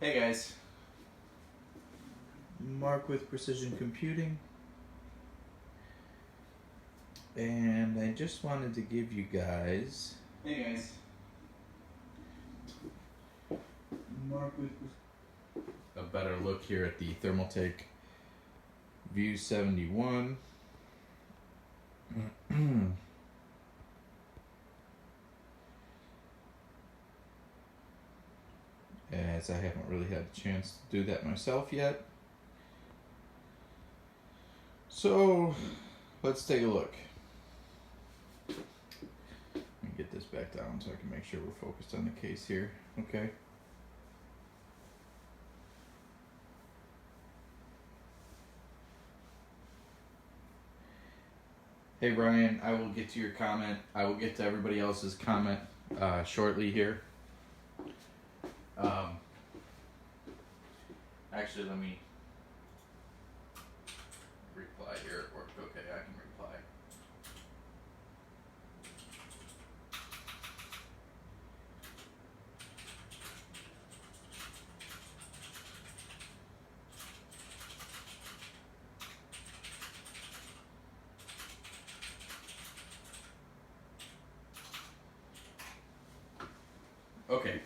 Hey guys, Mark with Precision Computing, and I just wanted to give you guys Mark with a better look here at the Thermaltake View 71. As I haven't really had a chance to do that myself yet. So let's take a look. Let me get this back down so I can make sure we're focused on the case here. Okay. Hey Ryan, I will get to your comment. I will get to everybody else's comment shortly here. Actually, let me reply here at work. Okay, I can reply. Okay.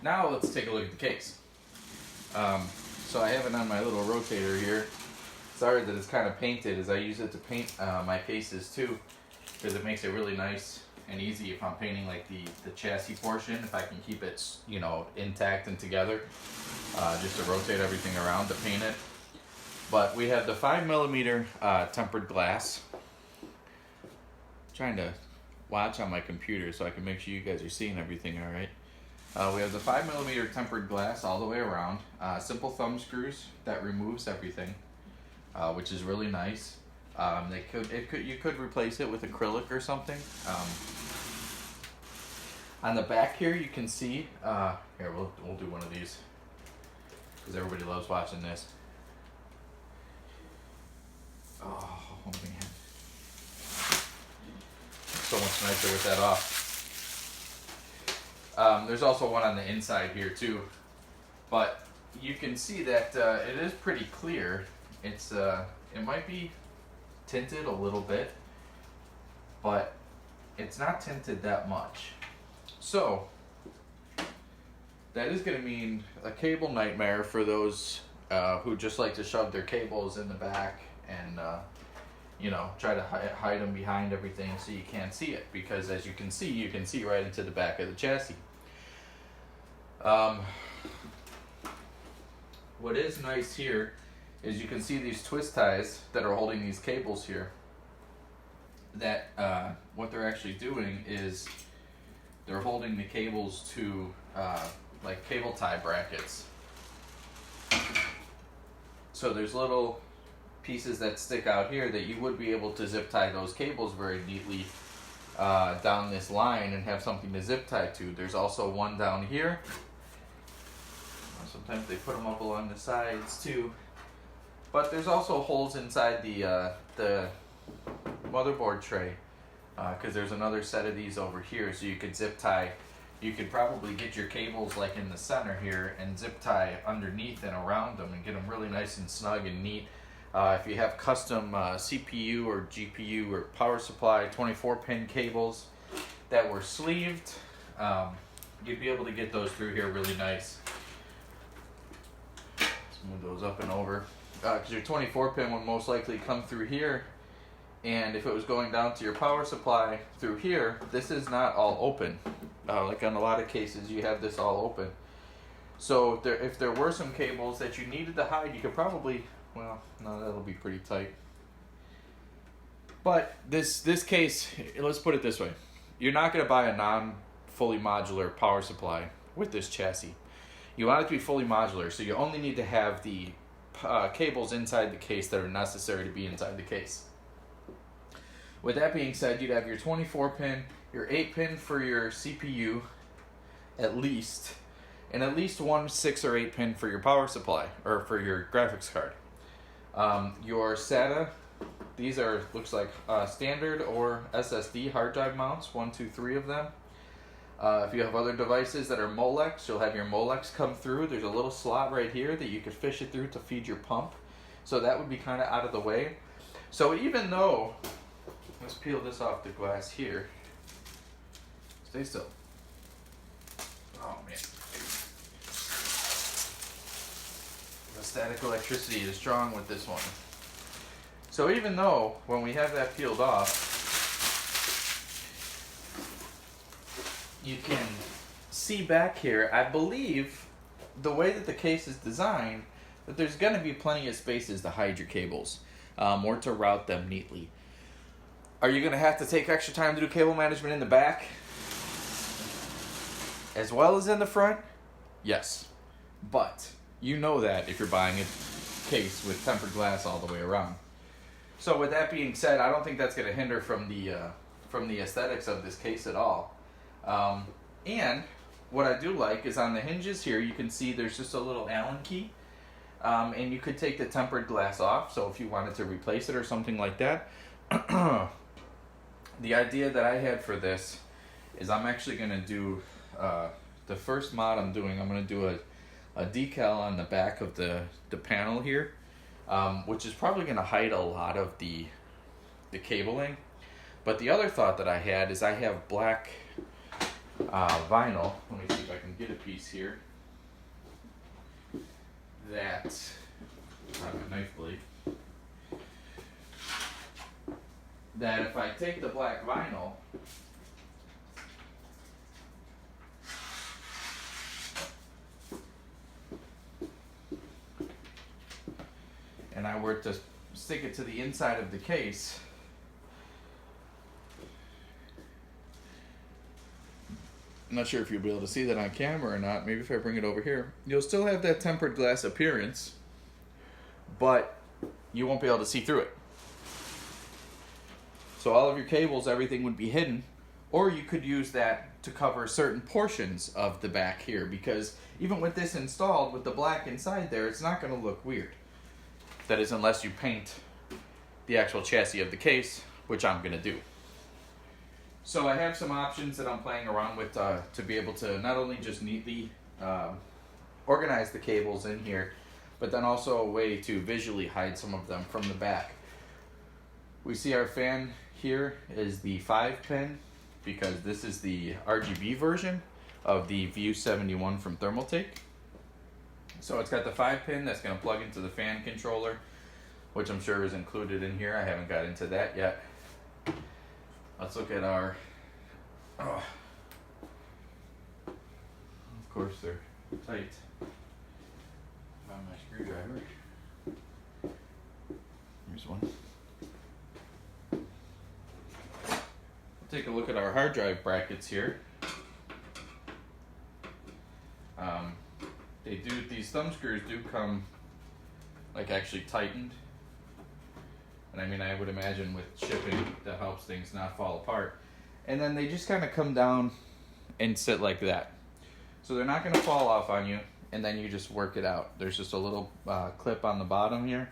Now let's take a look at the case. So I have it on my little rotator here. Sorry that it's kind of painted, as I use it to paint my cases too, because it makes it really nice and easy if I'm painting like the chassis portion, if I can keep it, you know, intact and together, just to rotate everything around to paint it. But we have the 5mm tempered glass. Trying to watch on my computer so I can make sure you guys are seeing everything all right. We have the 5mm tempered glass all the way around. Simple thumb screws that removes everything, which is really nice. You could replace it with acrylic or something. On the back here, you can see. Here, we'll do one of these because everybody loves watching this. Oh man, so much nicer with that off. There's also one on the inside here too, but you can see that it is pretty clear. It's it might be tinted a little bit, but it's not tinted that much. So that is going to mean a cable nightmare for those who just like to shove their cables in the back and you know, try to hide them behind everything so you can't see it, because as you can see right into the back of the chassis. What is nice here is you can see these twist ties that are holding these cables here. That what they're actually doing is they're holding the cables to like cable tie brackets. So there's little pieces that stick out here that you would be able to zip tie those cables very neatly down this line and have something to zip tie to. There's also one down here. Sometimes they put them up along the sides too. But there's also holes inside the motherboard tray, because there's another set of these over here, so you could zip tie. You could probably get your cables like in the center here and zip tie underneath and around them and get them really nice and snug and neat. If you have custom CPU or GPU or power supply 24-pin cables that were sleeved, you'd be able to get those through here really nice. Let's move those up and over. Because your 24-pin would most likely come through here, and if it was going down to your power supply through here, this is not all open. Like on a lot of cases, you have this all open. So if there were some cables that you needed to hide, you could probably, well, no, that'll be pretty tight. But this case, let's put it this way. You're not going to buy a non-fully modular power supply with this chassis. You want it to be fully modular, so you only need to have the cables inside the case that are necessary to be inside the case. With that being said, you'd have your 24-pin, your 8-pin for your CPU, at least, and at least one 6 or 8-pin for your power supply, or for your graphics card. Your SATA, these are, looks like standard or SSD hard drive mounts, 1, 2, 3 of them. If you have other devices that are Molex, you'll have your Molex come through. There's a little slot right here that you could fish it through to feed your pump. So that would be kind of out of the way. So even though, let's peel this off the glass here. Stay still. Oh man. The static electricity is strong with this one. So even though when we have that peeled off, you can see back here, I believe the way that the case is designed, that there's going to be plenty of spaces to hide your cables or to route them neatly. Are you going to have to take extra time to do cable management in the back as well as in the front? Yes. But you know that if you're buying a case with tempered glass all the way around. So with that being said, I don't think that's going to hinder from the aesthetics of this case at all. And what I do like is on the hinges here, you can see there's just a little Allen key. And you could take the tempered glass off, so if you wanted to replace it or something like that. The idea that I had for this is I'm actually going to do, the first mod I'm going to do a decal on the back of the panel here, which is probably going to hide a lot of the cabling. But the other thought that I had is I have black vinyl. Let me see if I can get a piece here. That, I have a knife blade, that if I take the black vinyl and I were to stick it to the inside of the case, I'm not sure if you'll be able to see that on camera or not. Maybe if I bring it over here, you'll still have that tempered glass appearance, but you won't be able to see through it. So all of your cables, everything would be hidden, or you could use that to cover certain portions of the back here, because even with this installed with the black inside there, it's not going to look weird. That is, unless you paint the actual chassis of the case, which I'm going to do. So I have some options that I'm playing around with to be able to not only just neatly organize the cables in here, but then also a way to visually hide some of them from the back. We see our fan here is the 5-pin, because this is the RGB version of the View 71 from Thermaltake. So it's got the 5-pin that's going to plug into the fan controller, which I'm sure is included in here. I haven't got into that yet. Let's look at our, of course they're tight. Found my screwdriver. Here's one. We'll take a look at our hard drive brackets here. These thumb screws do come like actually tightened. And I mean, I would imagine with shipping that helps things not fall apart. And then they just kind of come down and sit like that. So they're not going to fall off on you, and then you just work it out. There's just a little clip on the bottom here.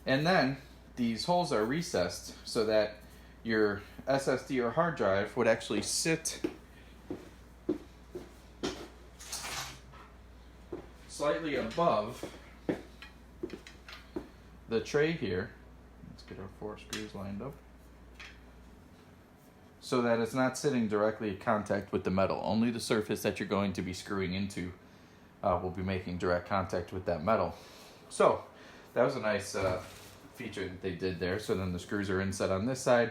And then these holes are recessed so that your SSD or hard drive would actually sit slightly above the tray here. Get our 4 screws lined up so that it's not sitting directly in contact with the metal. Only the surface that you're going to be screwing into will be making direct contact with that metal. So that was a nice feature that they did there. So then the screws are inset on this side.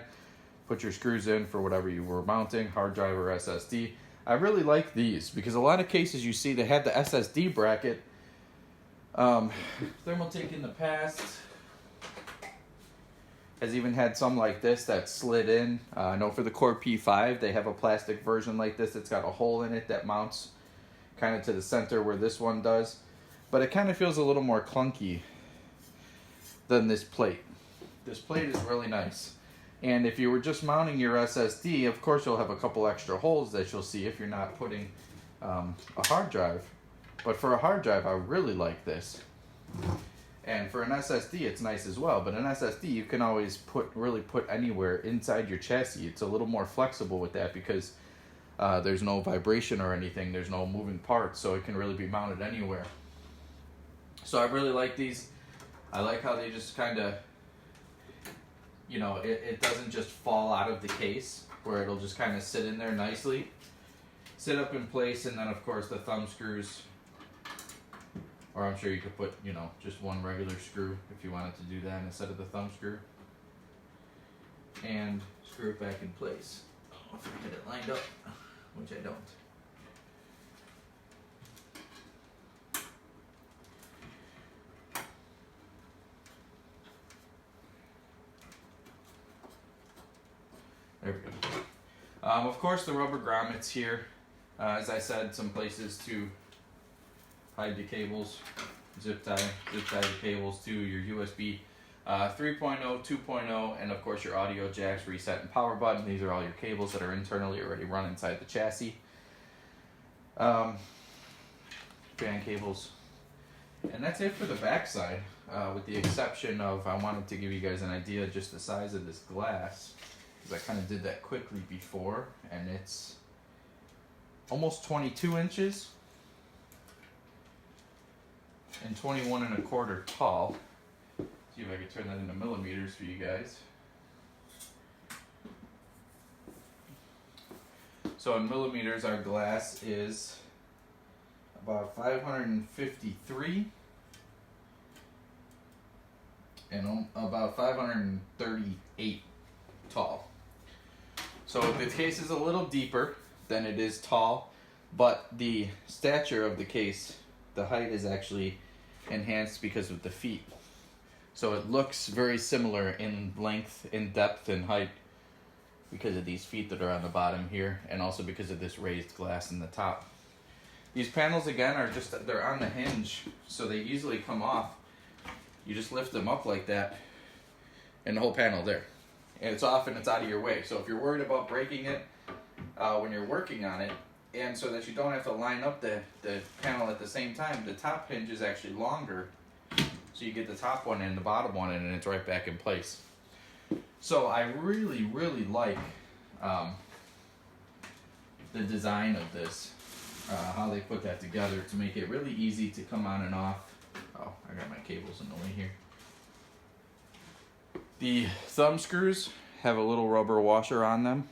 Put your screws in for whatever you were mounting, hard drive or SSD. I really like these because a lot of cases you see they have the SSD bracket. Thermaltake in the past has even had some like this that slid in. I know for the Core P5 they have a plastic version like this that's got a hole in it that mounts kind of to the center where this one does, but it kind of feels a little more clunky than this plate. This plate is really nice, and if you were just mounting your SSD, of course you'll have a couple extra holes that you'll see if you're not putting a hard drive, but for a hard drive I really like this. And for an SSD, it's nice as well. But an SSD, you can always really put anywhere inside your chassis. It's a little more flexible with that because There's no vibration or anything. There's no moving parts, so it can really be mounted anywhere. So I really like these. I like how they just kind of, you know, it doesn't just fall out of the case, where it'll just kind of sit in there nicely, sit up in place, and then of course the thumb screws, or I'm sure you could put, you know, just one regular screw if you wanted to do that instead of the thumb screw, and screw it back in place. Oh, if I get it lined up, which I don't. There we go. Of course, the rubber grommets here. As I said, some places to hide the cables, zip tie the cables to your USB 3.0, 2.0, and of course your audio jacks, reset, and power button. These are all your cables that are internally already run inside the chassis. Fan cables. And that's it for the back side, with the exception of, I wanted to give you guys an idea just the size of this glass, because I kind of did that quickly before, and it's almost 22 inches and 21 1/4 tall. See if I can turn that into millimeters for you guys. So in millimeters, our glass is about 553 and about 538 tall. So the case is a little deeper than it is tall, but the stature of the case, the height is actually enhanced because of the feet. So it looks very similar in length, in depth, and height because of these feet that are on the bottom here, and also because of this raised glass in the top. These panels, again, are just, they're on the hinge, so they easily come off. You just lift them up like that, and the whole panel there. And it's off and it's out of your way. So if you're worried about breaking it when you're working on it, and so that you don't have to line up the panel at the same time, the top hinge is actually longer. So you get the top one and the bottom one in, and it's right back in place. So I really, really like the design of this, how they put that together to make it really easy to come on and off. Oh, I got my cables in the way here. The thumb screws have a little rubber washer on them,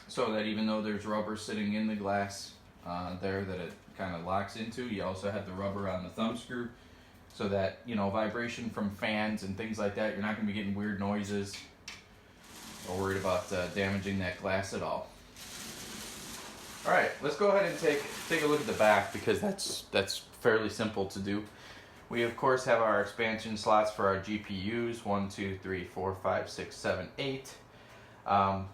so that even though there's rubber sitting in the glass there that it kind of locks into, you also have the rubber on the thumb screw, so that, you know, vibration from fans and things like that, you're not going to be getting weird noises or worried about damaging that glass at all. All right, let's go ahead and take a look at the back, because that's fairly simple to do. We of course have our expansion slots for our GPUs, 1, 2, 3, 4, 5, 6, 7, 8. A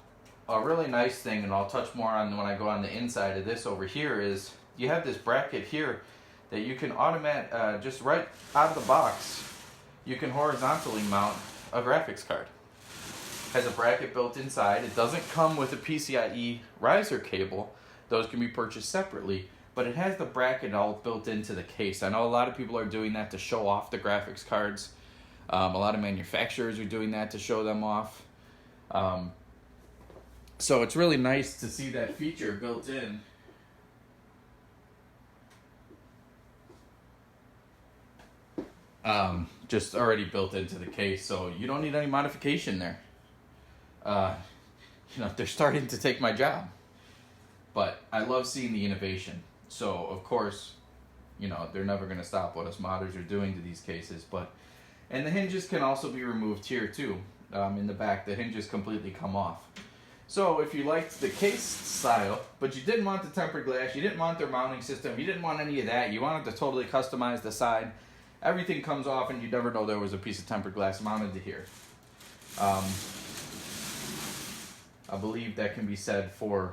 really nice thing, and I'll touch more on when I go on the inside of this over here, is you have this bracket here that you can just right out of the box, you can horizontally mount a graphics card. Has a bracket built inside. It doesn't come with a PCIe riser cable. Those can be purchased separately, but it has the bracket all built into the case. I know a lot of people are doing that to show off the graphics cards. A lot of manufacturers are doing that to show them off. So it's really nice to see that feature built in. Just already built into the case, so you don't need any modification there. You know, they're starting to take my job, but I love seeing the innovation. So of course, you know, they're never going to stop what us modders are doing to these cases. And the hinges can also be removed here too. In the back, the hinges completely come off. So if you liked the case style, but you didn't want the tempered glass, you didn't want their mounting system, you didn't want any of that, you wanted to totally customize the side, everything comes off and you never know there was a piece of tempered glass mounted to here. I believe that can be said for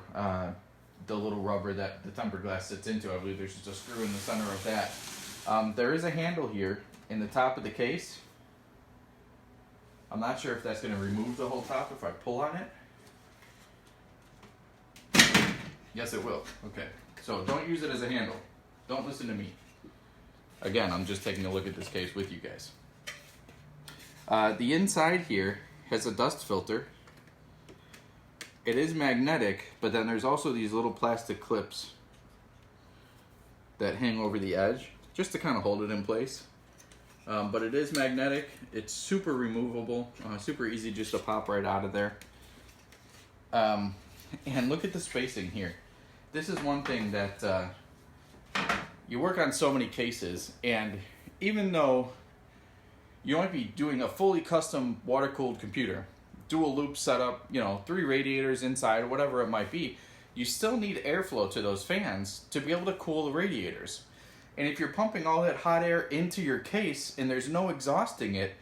the little rubber that the tempered glass sits into. I believe there's just a screw in the center of that. There is a handle here in the top of the case. I'm not sure if that's going to remove the whole top if I pull on it. Yes, it will. Okay. So don't use it as a handle. Don't listen to me. Again, I'm just taking a look at this case with you guys. The inside here has a dust filter. it is magnetic, but then there's also these little plastic clips that hang over the edge just to kind of hold it in place. But it is magnetic. It's super removable, super easy just to pop right out of there. And look at the spacing here. This is one thing that you work on so many cases, and even though you might be doing a fully custom water-cooled computer, dual loop setup, 3 radiators inside, whatever it might be, you still need airflow to those fans to be able to cool the radiators. And if you're pumping all that hot air into your case and there's no exhausting it,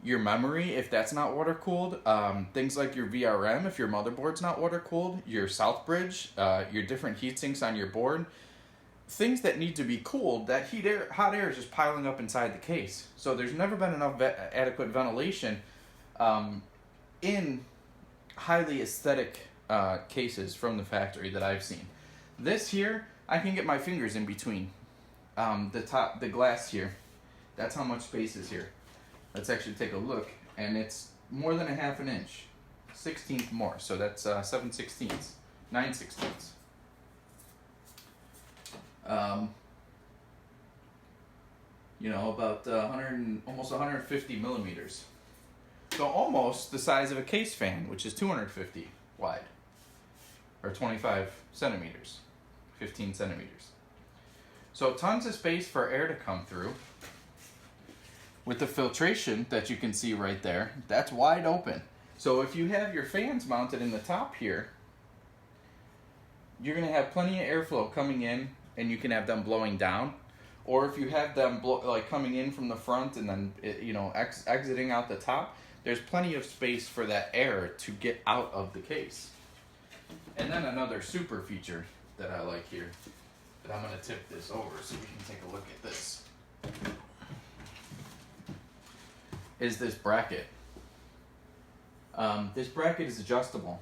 your memory, if that's not water cooled, things like your VRM, if your motherboard's not water cooled, your south bridge, your different heat sinks on your board, things that need to be cooled, that hot air is just piling up inside the case. So there's never been enough adequate ventilation in highly aesthetic cases from the factory that I've seen. This here, I can get my fingers in between the glass here. That's how much space is here. Let's actually take a look, and it's more than a half an inch, 1/16 more, so that's 7/16, 9/16. About almost 150 millimeters. So almost the size of a case fan, which is 250 wide, or 25 centimeters, 15 centimeters. So tons of space for air to come through. With the filtration that you can see right there, that's wide open. So if you have your fans mounted in the top here, you're going to have plenty of airflow coming in, and you can have them blowing down. Or if you have them coming in from the front and then exiting out the top, there's plenty of space for that air to get out of the case. And then another super feature that I like here, that I'm going to tip this over so we can take a look at this, is this bracket. This bracket is adjustable.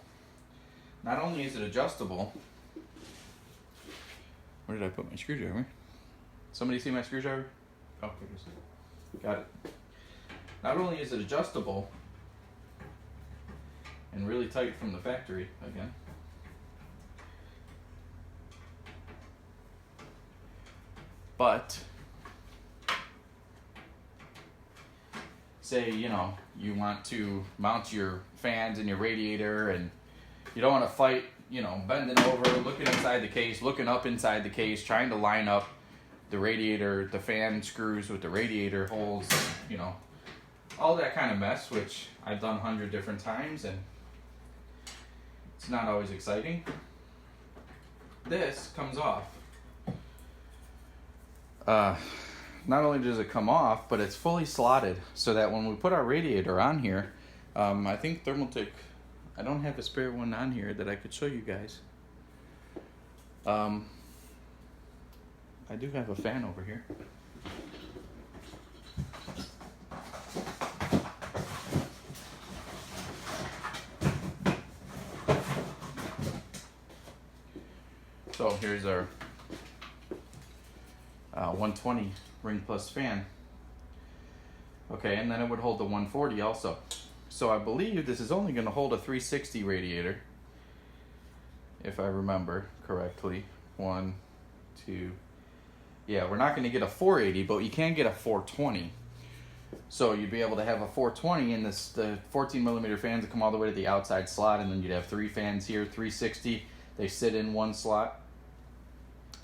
Not only is it adjustable, where did I put my screwdriver? Somebody see my screwdriver? Oh, here it is. Got it. Not only is it adjustable and really tight from the factory again, but say you want to mount your fans and your radiator, and you don't want to fight bending over, looking inside the case, looking up inside the case, trying to line up the radiator, the fan screws with the radiator holes, all that kind of mess, which I've done 100 different times, and it's not always exciting. This comes off. Not only does it come off, but it's fully slotted, so that when we put our radiator on here, I think Thermaltake, I don't have a spare one on here that I could show you guys. I do have a fan over here. So here's our 120 ring plus fan. Okay, and then it would hold the 140 also. So I believe this is only going to hold a 360 radiator, if I remember correctly. 1, 2. Yeah, we're not going to get a 480, but you can get a 420. So you'd be able to have a 420, and the 14 millimeter fans that come all the way to the outside slot, and then you'd have 3 fans here, 360. They sit in one slot.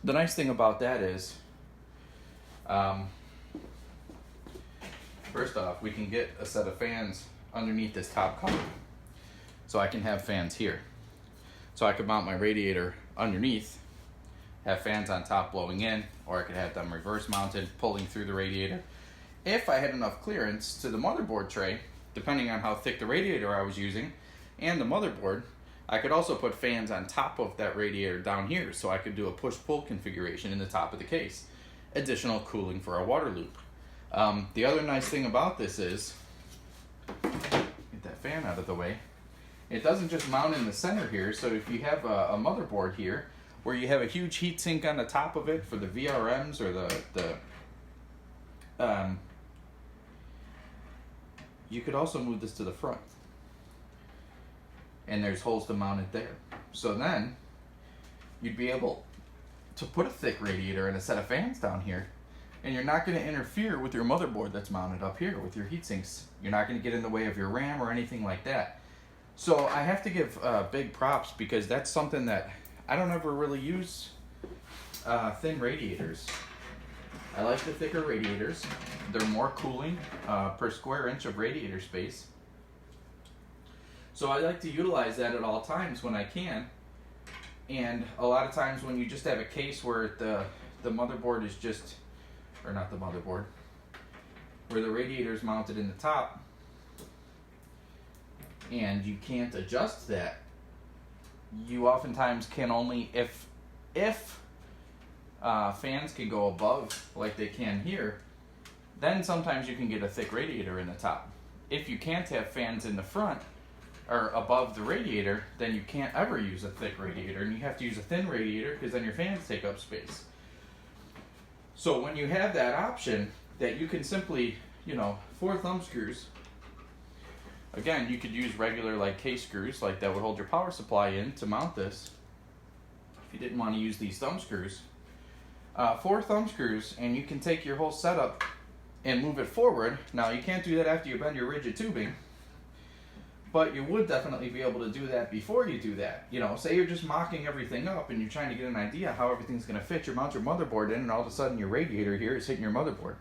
The nice thing about that is, first off, we can get a set of fans underneath this top cover. So I can have fans here. So I could mount my radiator underneath, have fans on top blowing in, or I could have them reverse mounted, pulling through the radiator. If I had enough clearance to the motherboard tray, depending on how thick the radiator I was using, and the motherboard, I could also put fans on top of that radiator down here, so I could do a push-pull configuration in the top of the case. Additional cooling for our water loop. The other nice thing about this is, get that fan out of the way, it doesn't just mount in the center here, so if you have a motherboard here, where you have a huge heat sink on the top of it for the VRMs or you could also move this to the front. and there's holes to mount it there. So then you'd be able to put a thick radiator and a set of fans down here, and you're not going to interfere with your motherboard that's mounted up here with your heat sinks. You're not going to get in the way of your RAM or anything like that. So I have to give big props, because that's something that I don't ever really use thin radiators. I like the thicker radiators. They're more cooling per square inch of radiator space. So I like to utilize that at all times when I can. And a lot of times when you just have a case where the motherboard is just, or not the motherboard, where the radiator is mounted in the top, and you can't adjust that, you oftentimes can only, if fans can go above like they can here, then sometimes you can get a thick radiator in the top. If you can't have fans in the front or above the radiator, then you can't ever use a thick radiator, and you have to use a thin radiator, because then your fans take up space. So when you have that option that you can simply, 4 thumb screws, again, you could use regular like case screws like that would hold your power supply in to mount this if you didn't want to use these thumb screws. 4 thumb screws, and you can take your whole setup and move it forward. Now you can't do that after you bend your rigid tubing, but you would definitely be able to do that before you do that. Say you're just mocking everything up and you're trying to get an idea how everything's going to fit. You mount your motherboard in, and all of a sudden your radiator here is hitting your motherboard.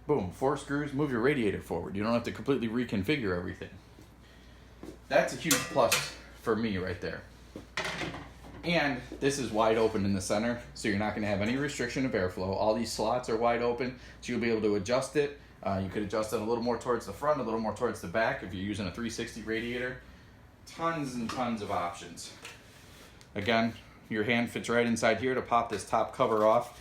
Boom, 4 screws, move your radiator forward. You don't have to completely reconfigure everything. That's a huge plus for me right there. And this is wide open in the center, so you're not going to have any restriction of airflow. All these slots are wide open, so you'll be able to adjust it. You could adjust it a little more towards the front, a little more towards the back if you're using a 360 radiator. Tons and tons of options. Again, your hand fits right inside here to pop this top cover off.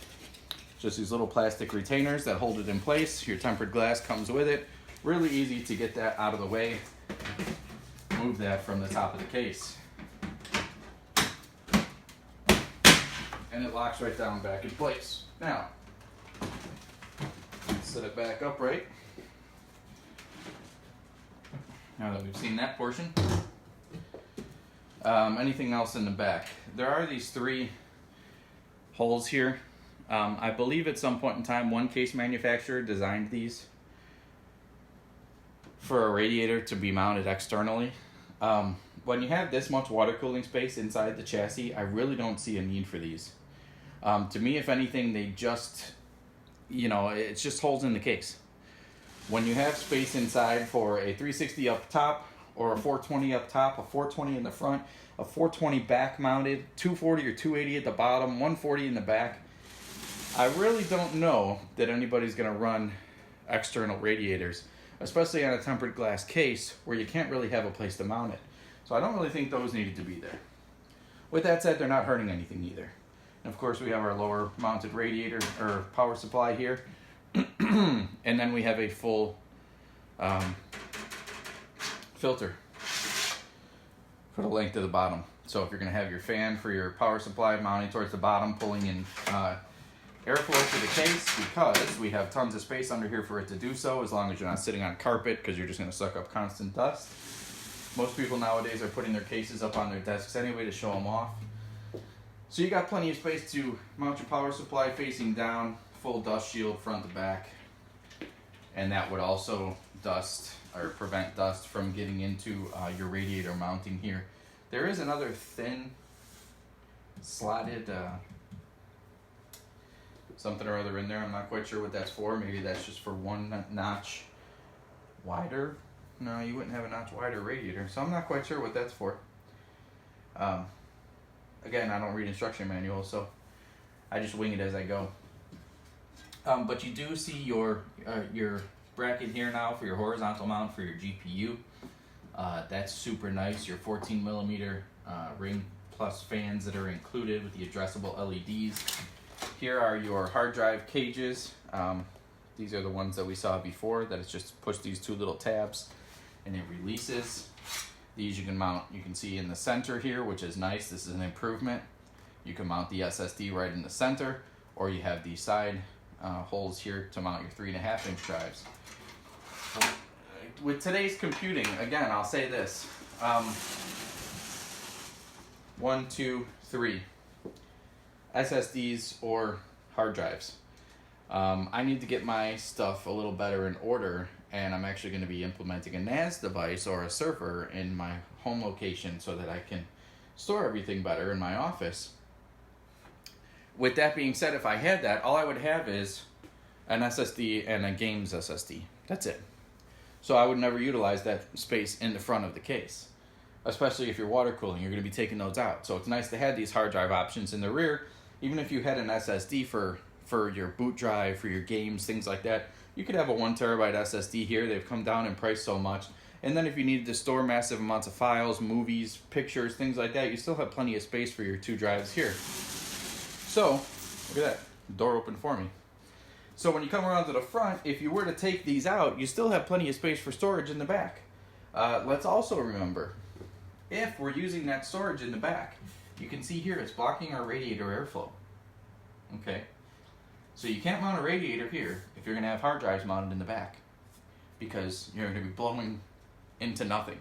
Just these little plastic retainers that hold it in place. Your tempered glass comes with it. Really easy to get that out of the way. Move that from the top of the case. And it locks right down back in place. Now, set it back upright. Now that we've seen that portion. Anything else in the back? There are these 3 holes here. I believe at some point in time, one case manufacturer designed these for a radiator to be mounted externally. When you have this much water cooling space inside the chassis, I really don't see a need for these. To me, if anything, they just, it's just holes in the case. When you have space inside for a 360 up top, or a 420 up top, a 420 in the front, a 420 back mounted, 240 or 280 at the bottom, 140 in the back, I really don't know that anybody's going to run external radiators, especially on a tempered glass case where you can't really have a place to mount it. So I don't really think those needed to be there. With that said, they're not hurting anything either. And of course, we have our lower mounted radiator or power supply here. And then we have a full filter for the length of the bottom. So if you're going to have your fan for your power supply mounting towards the bottom, pulling in airflow to the case, because we have tons of space under here for it to do so, as long as you're not sitting on carpet, because you're just going to suck up constant dust. Most people nowadays are putting their cases up on their desks anyway to show them off. So you got plenty of space to mount your power supply facing down, full dust shield front to back, and that would also prevent dust from getting into your radiator mounting here. There is another thin slotted something or other in there. I'm not quite sure what that's for. Maybe that's just for one notch wider. No, you wouldn't have a notch wider radiator, so I'm not quite sure what that's for. Again, I don't read instruction manuals, so I just wing it as I go. But you do see your bracket here now for your horizontal mount for your GPU. That's super nice. Your 14 millimeter ring plus fans that are included with the addressable LEDs. Here are your hard drive cages. These are the ones that we saw before, that it's just push these 2 little tabs and it releases. These you can mount, you can see in the center here, which is nice. This is an improvement. You can mount the SSD right in the center, or you have these side holes here to mount your 3.5 inch drives. With today's computing, again, I'll say this. 1, 2, 3 SSDs or hard drives. I need to get my stuff a little better in order, and I'm actually going to be implementing a NAS device or a server in my home location so that I can store everything better in my office. With that being said, if I had that, all I would have is an SSD and a games SSD. That's it. So I would never utilize that space in the front of the case, especially if you're water cooling. You're going to be taking those out. So it's nice to have these hard drive options in the rear. Even if you had an SSD for your boot drive, for your games, things like that, you could have a 1 terabyte SSD here. They've come down in price so much. And then if you needed to store massive amounts of files, movies, pictures, things like that, you still have plenty of space for your 2 drives here. So, look at that, door open for me. So when you come around to the front, if you were to take these out, you still have plenty of space for storage in the back. Let's also remember, if we're using that storage in the back, you can see here it's blocking our radiator airflow. Okay, so you can't mount a radiator here if you're going to have hard drives mounted in the back, because you're going to be blowing into nothing.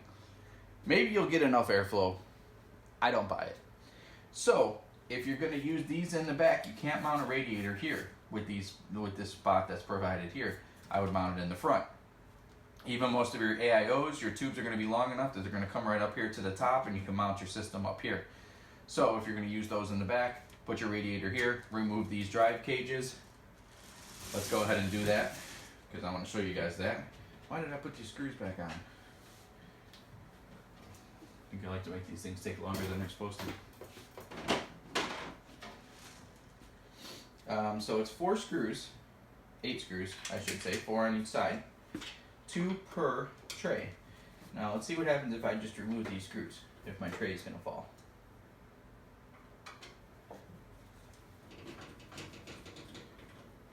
Maybe you'll get enough airflow. I don't buy it. So if you're going to use these in the back, you can't mount a radiator here with this spot that's provided here. I would mount it in the front. Even most of your AIOs, your tubes are going to be long enough that they're going to come right up here to the top, and you can mount your system up here. So if you're going to use those in the back, put your radiator here, remove these drive cages. Let's go ahead and do that, because I want to show you guys that. Why did I put these screws back on? I think I like to make these things take longer than they're supposed to. So it's 4 screws, 8 screws, I should say, 4 on each side, 2 per tray. Now let's see what happens if I just remove these screws, if my tray is going to fall.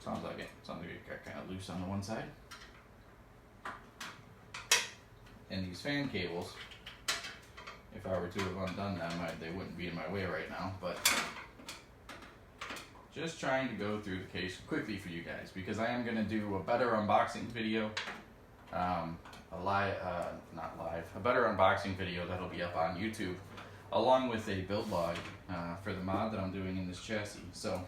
Sounds like it. Sounds like it got kind of loose on the one side. And these fan cables, if I were to have undone them, they wouldn't be in my way right now, but just trying to go through the case quickly for you guys, because I am going to do a better unboxing video, a better unboxing video that'll be up on YouTube, along with a build log for the mod that I'm doing in this chassis. So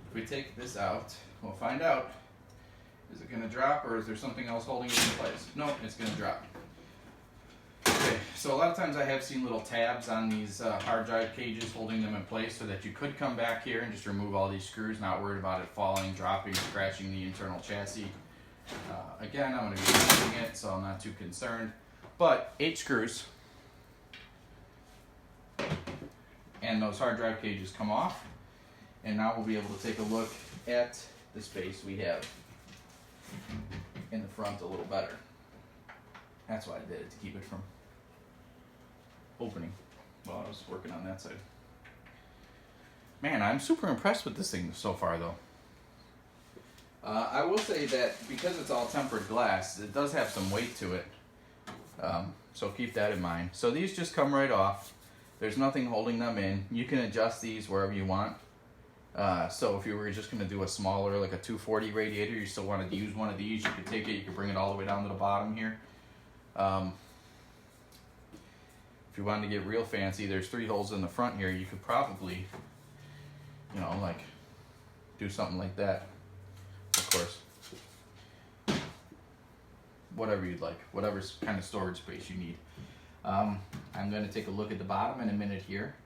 if we take this out, we'll find out, is it going to drop, or is there something else holding it in place? No, it's going to drop. Okay, so a lot of times I have seen little tabs on these hard drive cages holding them in place, so that you could come back here and just remove all these screws, not worried about it falling, dropping, scratching the internal chassis. Again, I'm going to be using it, so I'm not too concerned. But 8 screws, and those hard drive cages come off, and now we'll be able to take a look at the space we have in the front a little better. That's why I did it, to keep it from opening while I was working on that side. Man, I'm super impressed with this thing so far, though. I will say that because it's all tempered glass, it does have some weight to it. So keep that in mind. So these just come right off. There's nothing holding them in. You can adjust these wherever you want. So if you were just going to do a smaller, like a 240 radiator, you still wanted to use one of these, you could take it, you could bring it all the way down to the bottom here. If you wanted to get real fancy, there's 3 holes in the front here. You could probably, you know, like do something like that. Of course, whatever you'd like, whatever kind of storage space you need. I'm going to take a look at the bottom in a minute here.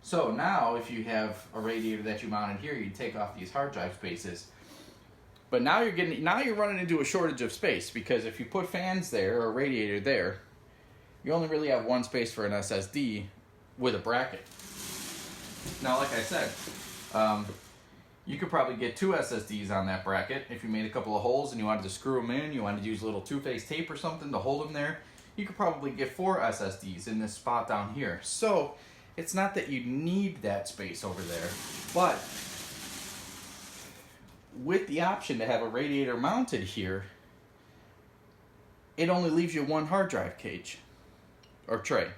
So now, if you have a radiator that you mounted here, you take off these hard drive spaces. But now you're running into a shortage of space, because if you put fans there or a radiator there, you only really have one space for an SSD with a bracket. Now, like I said, you could probably get 2 SSDs on that bracket. If you made a couple of holes and you wanted to screw them in, you wanted to use a little 2-phase tape or something to hold them there, you could probably get 4 SSDs in this spot down here. So it's not that you need that space over there, but with the option to have a radiator mounted here, it only leaves you 1 hard drive cage or tray.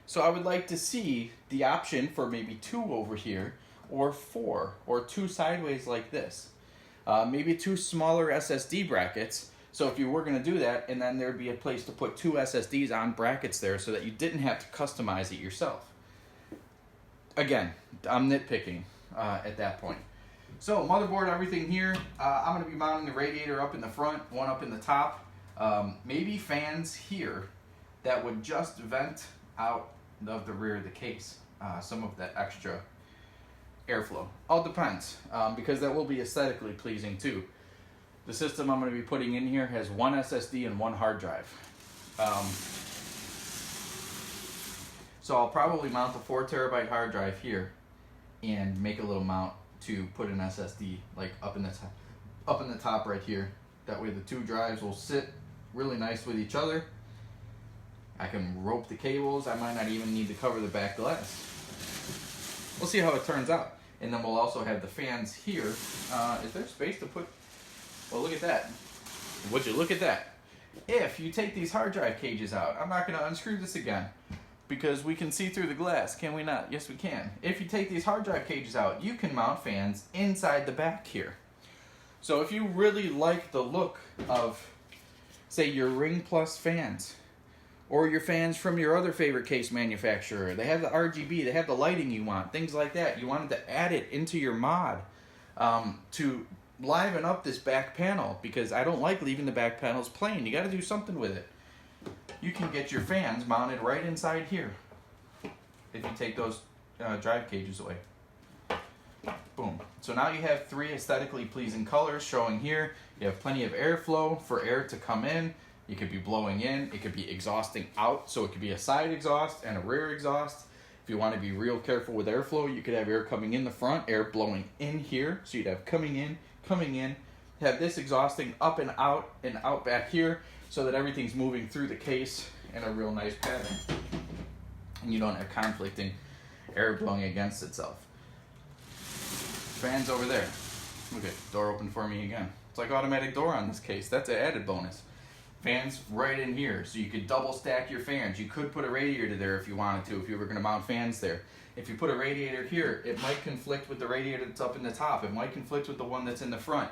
So I would like to see the option for maybe 2 over here, or 4, or 2 sideways like this. Maybe 2 smaller SSD brackets. So if you were going to do that, and then there'd be a place to put 2 SSDs on brackets there, so that you didn't have to customize it yourself. again, I'm nitpicking at that point. So motherboard, everything here. I'm going to be mounting the radiator up in the front, one up in the top. Maybe fans here that would just vent out of the rear of the case. Some of that extra airflow. All depends, because that will be aesthetically pleasing too. The system I'm going to be putting in here has one SSD and one hard drive. So I'll probably mount the 4 terabyte hard drive here and make a little mount to put an SSD like up in the top right here. That way the two drives will sit really nice with each other. I can rope the cables. I might not even need to cover the back glass. We'll see how it turns out. And then we'll also have the fans here. Is there space to put? Well, look at that. Would you look at that? If you take these hard drive cages out, I'm not going to unscrew this again because we can see through the glass, can we not? Yes, we can. If you take these hard drive cages out, you can mount fans inside the back here. So if you really like the look of, say, your Ring Plus fans, or your fans from your other favorite case manufacturer, they have the RGB, they have the lighting you want, things like that. You wanted to add it into your mod to liven up this back panel, because I don't like leaving the back panels plain. You got to do something with it. You can get your fans mounted right inside here if you take those drive cages away. Boom. So now you have 3 aesthetically pleasing colors showing here. You have plenty of airflow for air to come in. You could be blowing in, it could be exhausting out, so it could be a side exhaust and a rear exhaust. If you want to be real careful with airflow, you could have air coming in the front, air blowing in here, so you'd have coming in, have this exhausting up and out back here, so that everything's moving through the case in a real nice pattern. And you don't have conflicting air blowing against itself. Fans over there. Look at door open for me again. It's like automatic door on this case. That's an added bonus. Fans right in here, so you could double stack your fans. You could put a radiator there if you wanted to, if you were going to mount fans there. If you put a radiator here, it might conflict with the radiator that's up in the top. It might conflict with the one that's in the front.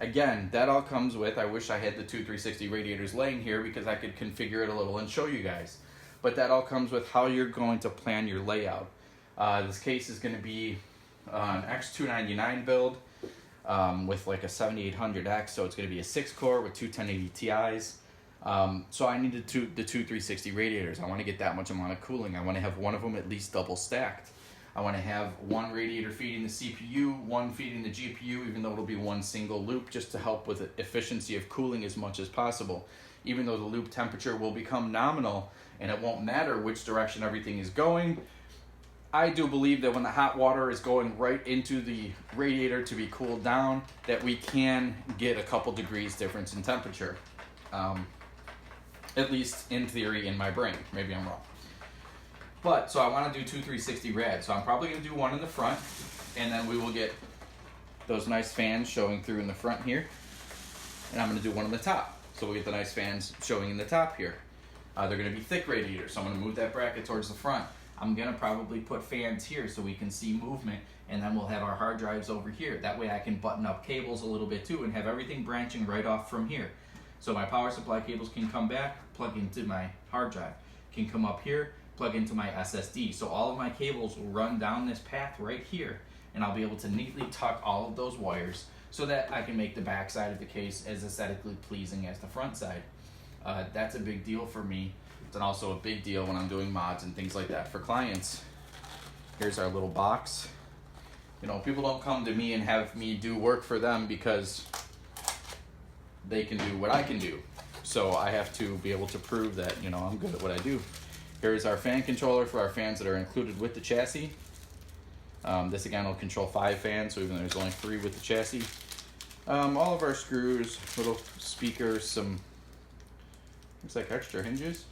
Again, that all comes with, I wish I had the 2360 radiators laying here because I could configure it a little and show you guys. But that all comes with how you're going to plan your layout. This case is going to be an X299 build with like a 7800X, so it's going to be a 6-core with two 1080 Ti's. So I needed the two 360 radiators. I want to get that much amount of cooling. I want to have one of them at least double stacked. I want to have one radiator feeding the CPU, one feeding the GPU, even though it'll be one single loop, just to help with the efficiency of cooling as much as possible. Even though the loop temperature will become nominal and it won't matter which direction everything is going, I do believe that when the hot water is going right into the radiator to be cooled down, that we can get a couple degrees difference in temperature. At least in theory in my brain. Maybe I'm wrong. But, so I want to do two 360 rad. So I'm probably going to do one in the front, and then we will get those nice fans showing through in the front here. And I'm going to do one on the top. So we'll get the nice fans showing in the top here. They're going to be thick radiators, so I'm going to move that bracket towards the front. I'm going to probably put fans here so we can see movement, and then we'll have our hard drives over here. That way I can button up cables a little bit too and have everything branching right off from here. So my power supply cables can come back, plug into my hard drive, can come up here, plug into my SSD. So all of my cables will run down this path right here, and I'll be able to neatly tuck all of those wires so that I can make the back side of the case as aesthetically pleasing as the front side. That's a big deal for me. It's also a big deal when I'm doing mods and things like that for clients. Here's our little box. You know, people don't come to me and have me do work for them because they can do what I can do. So I have to be able to prove that, you know, I'm good at what I do. Here's our fan controller for our fans that are included with the chassis. This again will control 5 fans, so even though there's only 3 with the chassis. All of our screws, little speakers, some, looks like extra hinges.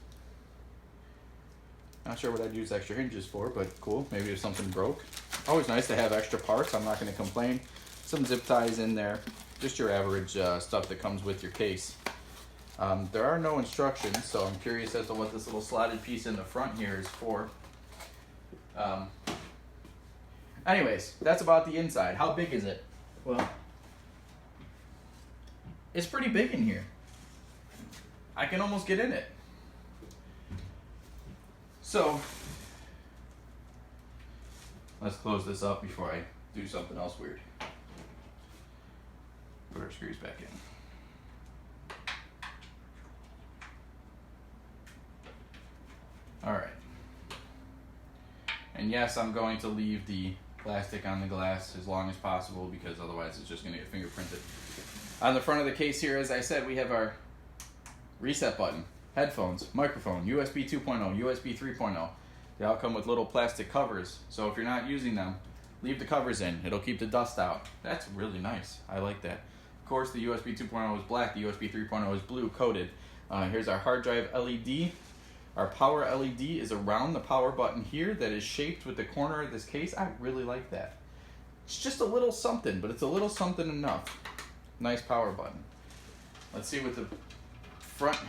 Not sure what I'd use extra hinges for, but cool. Maybe if something broke. Always nice to have extra parts, I'm not going to complain. Some zip ties in there. Just your average stuff that comes with your case. There are no instructions, so I'm curious as to what this little slotted piece in the front here is for. Anyways, that's about the inside. How big is it? Well, it's pretty big in here. I can almost get in it. So, Let's close this up before I do something else weird. Put our screws back in. All right. And yes, I'm going to leave the plastic on the glass as long as possible because otherwise it's just going to get fingerprinted. On the front of the case here, as I said, we have our reset button, headphones, microphone, USB 2.0, USB 3.0. They all come with little plastic covers, so if you're not using them, leave the covers in. It'll keep the dust out. That's really nice. I like that. Of course, the USB 2.0 is black, the USB 3.0 is blue coated. Here's our hard drive LED. Our power LED is around the power button here that is shaped with the corner of this case. I really like that. It's just a little something, but it's a little something enough. Nice power button. Let's see what the front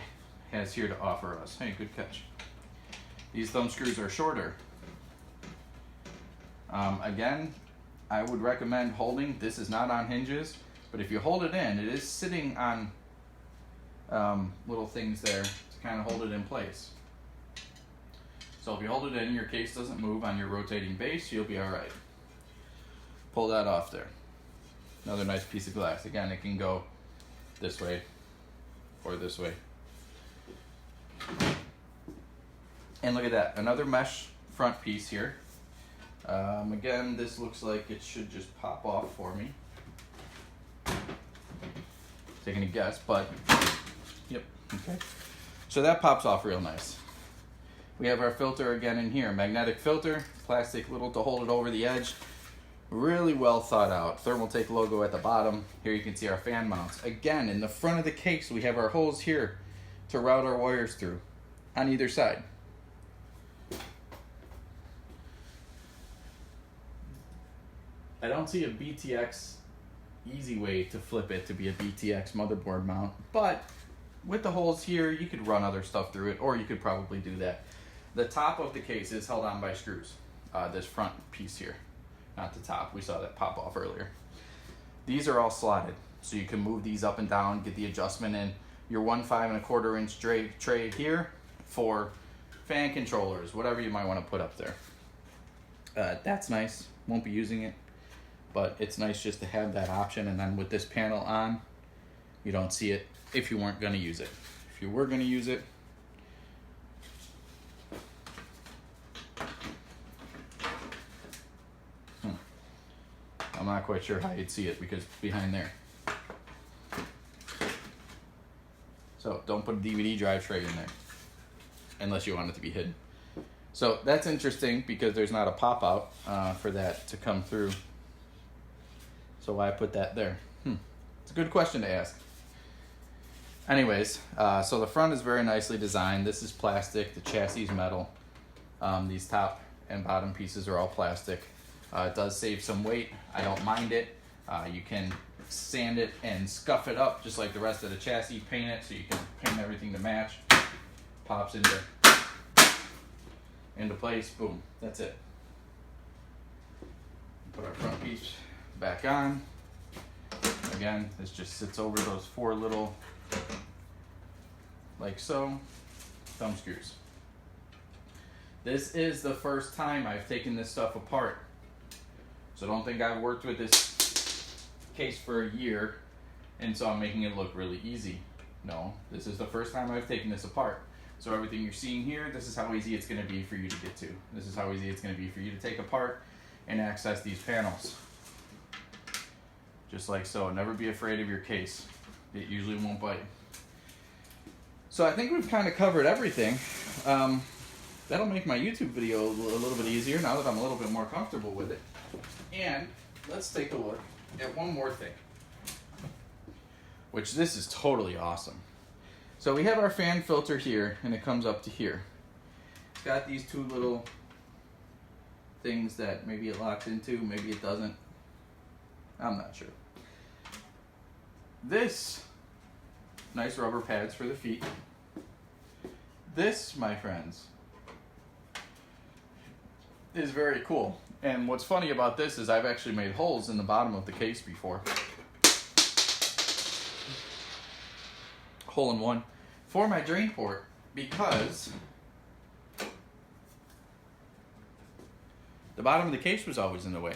has here to offer us. Hey, good catch. These thumb screws are shorter. Again, I would recommend holding. This is not on hinges, but if you hold it in, it is sitting on little things there to kind of hold it in place. So if you hold it in, your case doesn't move on your rotating base, you'll be all right. Pull that off there. Another nice piece of glass. Again, it can go this way or this way. And look at that, another mesh front piece here. Again, this looks like it should just pop off for me. Taking a guess, but yep, okay. So that pops off real nice. We have our filter again in here, magnetic filter, plastic little to hold it over the edge. Really well thought out. Thermaltake logo at the bottom. Here you can see our fan mounts. Again, in the front of the case, we have our holes here to route our wires through on either side. I don't see a BTX easy way to flip it to be a BTX motherboard mount, but with the holes here, you could run other stuff through it, or you could probably do that. The top of the case is held on by screws. This front piece here, not the top. We saw that pop off earlier. These are all slotted, so you can move these up and down, get the adjustment in. Your 1 5¼ inch tray here for fan controllers, whatever you might want to put up there. That's nice. Won't be using it, but it's nice just to have that option. And then with this panel on, you don't see it if you weren't going to use it. If you were going to use it, I'm not quite sure how you'd see it because it's behind there. So don't put a DVD drive tray in there unless you want it to be hidden. So that's interesting because there's not a pop out for that to come through. So why put that there? It's a good question to ask. Anyways, so the front is very nicely designed. This is plastic, the chassis is metal. These top and bottom pieces are all plastic. It does save some weight. I don't mind it. You can sand it and scuff it up just like the rest of the chassis, paint it so you can paint everything to match. Pops into place, boom, that's it. Put our front piece back on. Again, this just sits over those 4 little, like so, thumb screws. This is the first time I've taken this stuff apart. So don't think I've worked with this case for a year and so I'm making it look really easy. No, this is the first time I've taken this apart. So everything you're seeing here, this is how easy it's going to be for you to get to. This is how easy it's going to be for you to take apart and access these panels. Just like so. Never be afraid of your case. It usually won't bite. So I think we've kind of covered everything. That'll make my YouTube video a little bit easier now that I'm a little bit more comfortable with it. And let's take a look at one more thing, which this is totally awesome. So we have our fan filter here, and it comes up to here. It's got these 2 little things that maybe it locks into, maybe it doesn't. I'm not sure. This, nice rubber pads for the feet. This, my friends, is very cool. And what's funny about this is I've actually made holes in the bottom of the case before. Hole in one for my drain port because The bottom of the case was always in the way.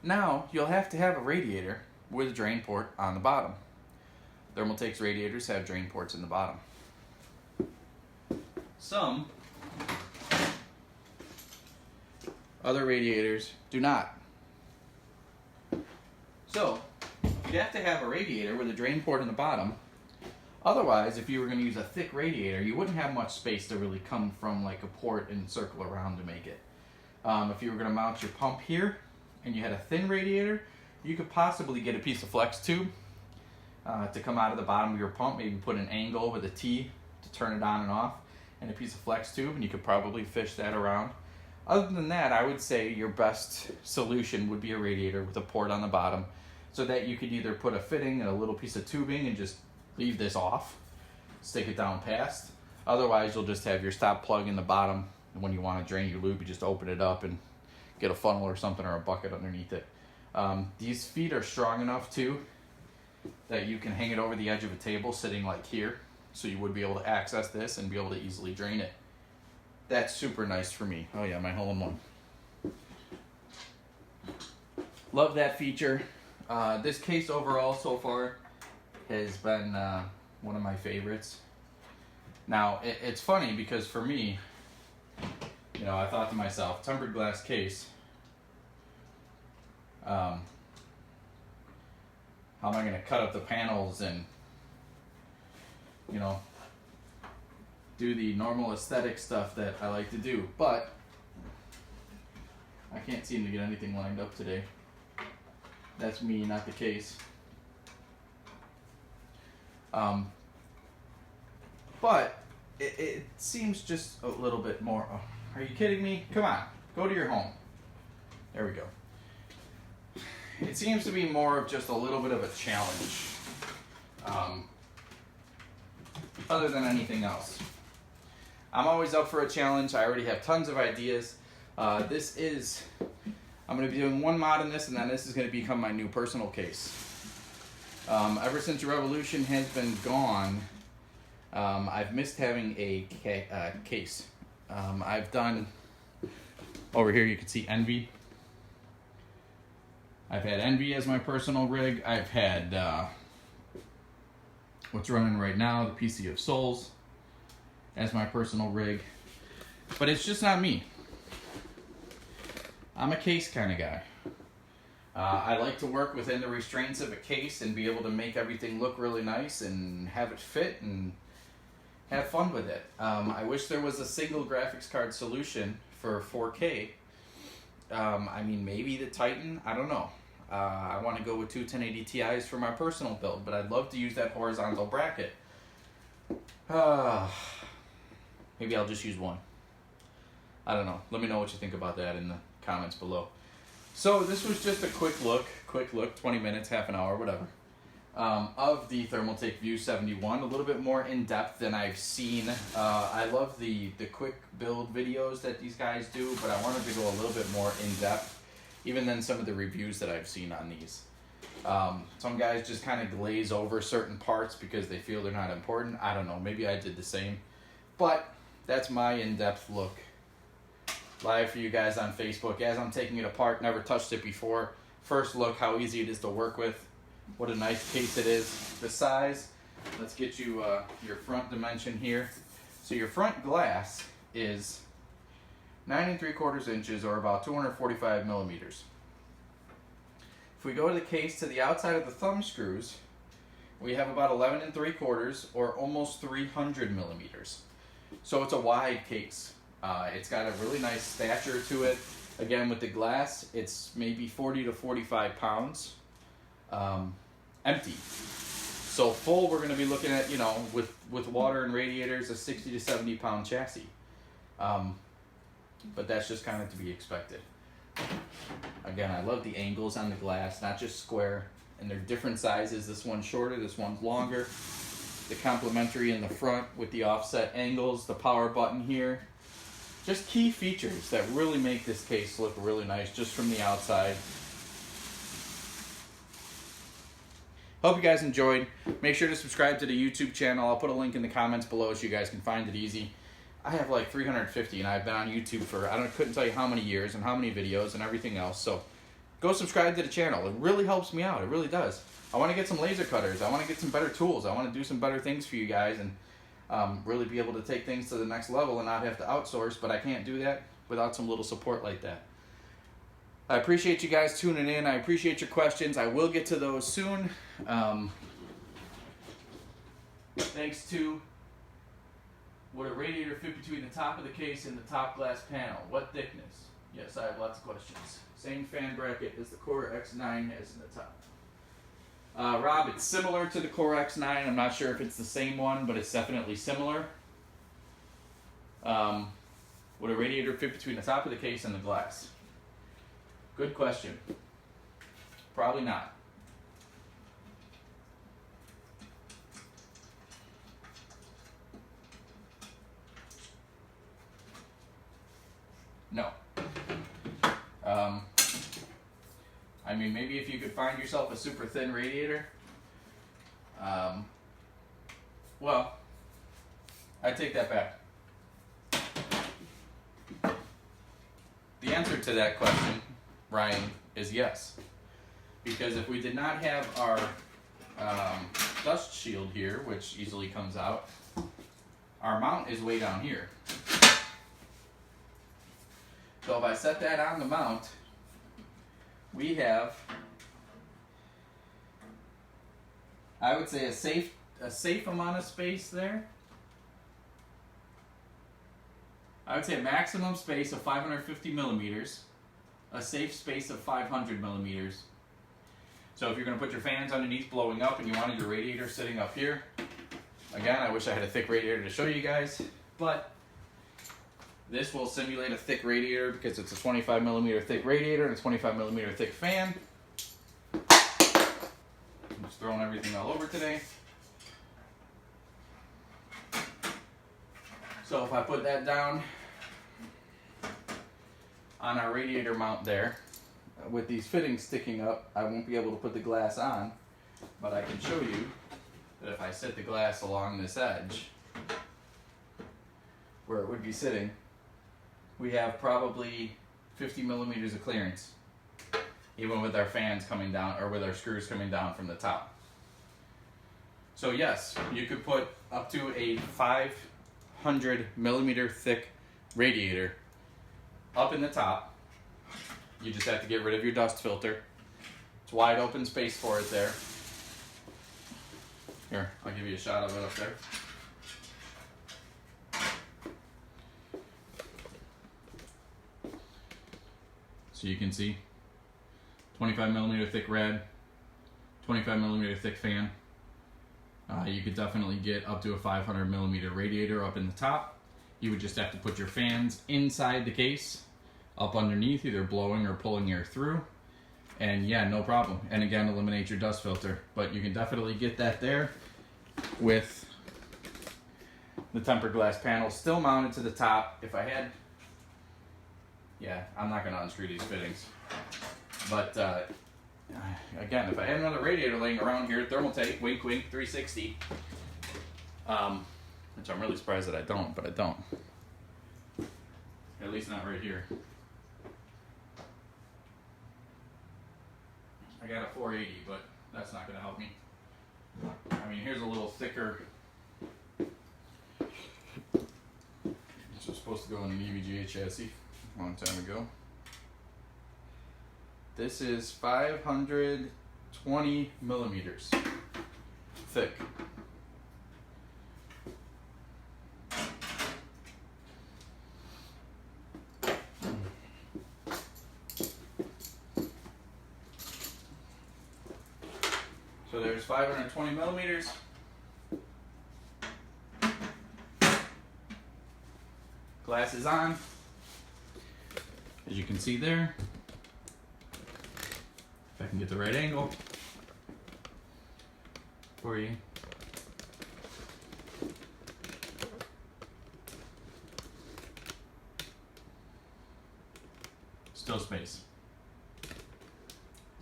Now, you'll have to have a radiator with a drain port on the bottom. Thermaltake's radiators have drain ports in the bottom. Some other radiators do not. So, you'd have to have a radiator with a drain port in the bottom. Otherwise, if you were going to use a thick radiator, you wouldn't have much space to really come from like a port and circle around to make it. If you were going to mount your pump here and you had a thin radiator, you could possibly get a piece of flex tube to come out of the bottom of your pump, maybe put an angle with a T to turn it on and off, and a piece of flex tube, and you could probably fish that around. Other than that, I would say your best solution would be a radiator with a port on the bottom, so that you could either put a fitting and a little piece of tubing and just leave this off, stick it down past. Otherwise, you'll just have your stop plug in the bottom, and when you want to drain your lube, you just open it up and get a funnel or something or a bucket underneath it. These feet are strong enough too that you can hang it over the edge of a table sitting like here, so you would be able to access this and be able to easily drain it. That's super nice for me. Oh yeah, my hole-in-one. Love that feature. This case overall so far has been one of my favorites. Now, it's funny because for me, you know, I thought to myself, tempered glass case, how am I going to cut up the panels and, you know, do the normal aesthetic stuff that I like to do? But I can't seem to get anything lined up today. That's me, not the case. But it seems just a little bit more. Oh, are you kidding me? Come on, go to your home. There we go. It seems to be more of just a little bit of a challenge, other than anything else. I'm always up for a challenge. I already have tons of ideas. I'm going to be doing one mod in this, and then this is going to become my new personal case. Ever since Revolution has been gone, I've missed having a case. I've done, over here you can see Envy. I've had Envy as my personal rig. I've had what's running right now, the PC of Souls, as my personal rig. But it's just not me. I'm a case kind of guy. I like to work within the restraints of a case and be able to make everything look really nice and have it fit and have fun with it. I wish there was a single graphics card solution for 4K. I mean, maybe the Titan, I don't know. I want to go with two 1080 Ti's for my personal build, but I'd love to use that horizontal bracket. Maybe I'll just use one. I don't know. Let me know what you think about that in the comments below. So this was just a quick look, 20 minutes, half an hour, whatever, of the Thermaltake View 71, a little bit more in depth than I've seen. I love the quick build videos that these guys do, but I wanted to go a little bit more in depth, even than some of the reviews that I've seen on these. Some guys just kind of glaze over certain parts because they feel they're not important. I don't know, maybe I did the same, but that's my in-depth look. Live for you guys on Facebook as I'm taking it apart. Never touched it before. First look how easy it is to work with. What a nice case it is. The size, let's get you your front dimension here. So your front glass is 9 3/4 inches, or about 245 millimeters. If we go to the case to the outside of the thumb screws, we have about 11 3/4 or almost 300 millimeters. So it's a wide case. It's got a really nice stature to it. Again, with the glass, it's maybe 40 to 45 pounds empty. So full, we're going to be looking at, you know, with water and radiators, a 60 to 70 pound chassis. But that's just kind of to be expected. Again, I love the angles on the glass, not just square, and they're different sizes. This one's shorter, this one's longer. The complementary in the front with the offset angles, the power button here. Just key features that really make this case look really nice just from the outside. Hope you guys enjoyed. Make sure to subscribe to the YouTube channel. I'll put a link in the comments below so you guys can find it easy. I have like 350, and I've been on YouTube for couldn't tell you how many years and how many videos and everything else. So go subscribe to the channel. It really helps me out. It really does. I want to get some laser cutters. I want to get some better tools. I want to do some better things for you guys, and really be able to take things to the next level and not have to outsource. But I can't do that without some little support like that. I appreciate you guys tuning in. I appreciate your questions. I will get to those soon. Thanks to, would a radiator fit between the top of the case and the top glass panel? What thickness? Yes, I have lots of questions. Same fan bracket as the Core X9 has in the top. Rob, it's similar to the Core X9. I'm not sure if it's the same one, but it's definitely similar. Would a radiator fit between the top of the case and the glass? Good question. Probably not. No. I mean, maybe if you could find yourself a super thin radiator. Well, I take that back. The answer to that question, Ryan, is yes. Because if we did not have our dust shield here, which easily comes out, our mount is way down here. So if I set that on the mount, we have, I would say, a safe amount of space there. I would say a maximum space of 550 millimeters, a safe space of 500 millimeters. So if you're going to put your fans underneath blowing up and you wanted your radiator sitting up here, again, I wish I had a thick radiator to show you guys, but this will simulate a thick radiator because it's a 25 millimeter thick radiator and a 25 millimeter thick fan. I'm just throwing everything all over today. So if I put that down on our radiator mount there, with these fittings sticking up, I won't be able to put the glass on, but I can show you that if I set the glass along this edge, where it would be sitting, we have probably 50 millimeters of clearance, even with our fans coming down, or with our screws coming down from the top. So yes, you could put up to a 500 millimeter thick radiator up in the top. You just have to get rid of your dust filter. It's wide open space for it there. Here, I'll give you a shot of it up there. So you can see 25 millimeter thick rad, 25 millimeter thick fan. You could definitely get up to a 500 millimeter radiator up in the top. You would just have to put your fans inside the case, up underneath, either blowing or pulling air through. And yeah, no problem. And again, eliminate your dust filter. But you can definitely get that there with the tempered glass panel still mounted to the top. If I had, yeah, I'm not going to unscrew these fittings. But again, if I had another radiator laying around here, Thermaltake, wink wink, 360, which I'm really surprised that I don't, but I don't. At least not right here. I got a 480, but that's not going to help me. I mean, here's a little thicker. This was supposed to go in an EVGA chassis a long time ago. This is 520 millimeters thick. So there's 520 millimeters. Glass is on, as you can see there. If I can get the right angle for you. Still space.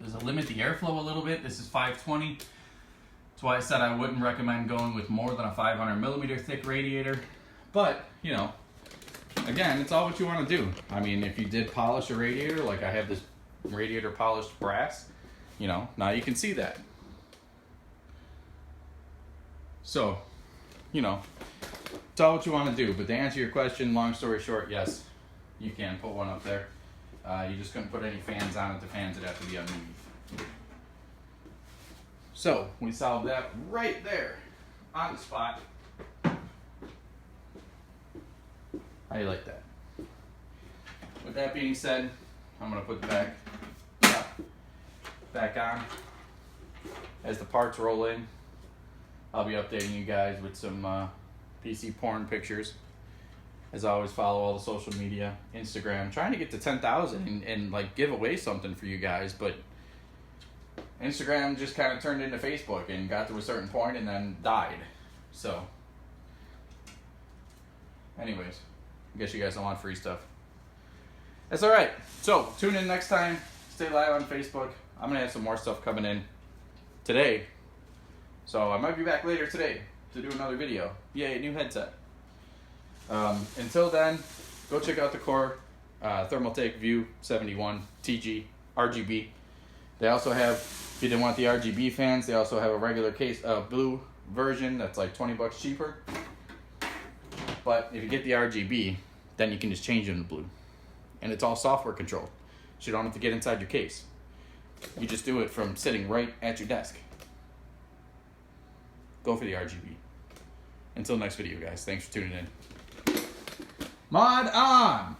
Does it limit the airflow a little bit? This is 520. That's why I said I wouldn't recommend going with more than a 500 millimeter thick radiator. But, you know, again, it's all what you want to do. I mean, if you did polish a radiator, like I have this radiator polished brass, you know, now you can see that. So, you know, it's all what you want to do. But to answer your question, long story short, yes, you can put one up there. You just couldn't put any fans on it. The fans would have to be underneath. So, we solved that right there on the spot. How do you like that? With that being said, I'm going to put the back on. As the parts roll in, I'll be updating you guys with some PC porn pictures. As always, follow all the social media, Instagram. Trying to get to 10,000 and like give away something for you guys, but Instagram just kind of turned into Facebook and got to a certain point and then died. So, anyways, I guess you guys don't want free stuff. That's all right. So, tune in next time. Stay live on Facebook. I'm going to have some more stuff coming in today. So, I might be back later today to do another video. Yay, new headset. Until then, go check out the Core Thermaltake View 71 TG RGB. They also have, if you didn't want the RGB fans, they also have a regular case blue version that's like $20 cheaper. But if you get the RGB, then you can just change it into blue. And it's all software controlled. So you don't have to get inside your case. You just do it from sitting right at your desk. Go for the RGB. Until next video, guys. Thanks for tuning in. Mod on!